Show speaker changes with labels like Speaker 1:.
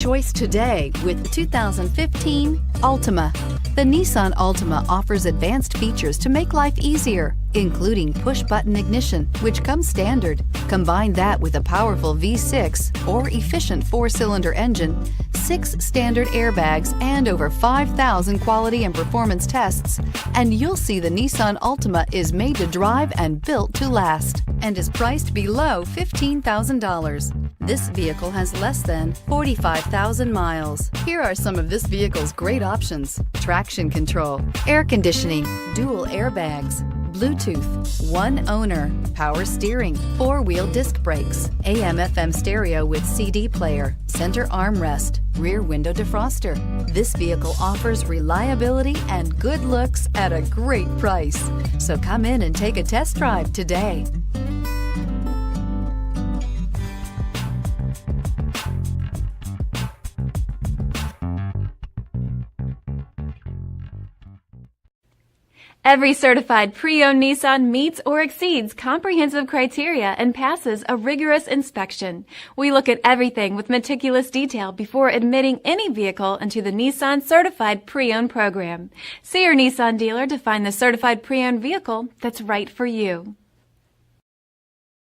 Speaker 1: Choice today with the 2015 Altima. The Nissan Altima offers advanced features to make life easier, including push-button ignition, which comes standard. Combine that with a powerful V6 or efficient 4-cylinder engine, 6 standard airbags, and over 5,000 quality and performance tests, and you'll see the Nissan Altima is made to drive and built to last, and is priced below $15,000. This vehicle has less than 45,000 miles. Here are some of this vehicle's great options: traction control, air conditioning, dual airbags, Bluetooth, one owner, power steering, 4-wheel disc brakes, AM/FM stereo with CD player, center armrest, rear window defroster. This vehicle offers reliability and good looks at a great price. So come in and take a test drive today.
Speaker 2: Every certified pre-owned Nissan meets or exceeds comprehensive criteria and passes a rigorous inspection. We look at everything with meticulous detail before admitting any vehicle into the Nissan Certified Pre-Owned program. See your Nissan dealer to find the certified pre-owned vehicle that's right for you.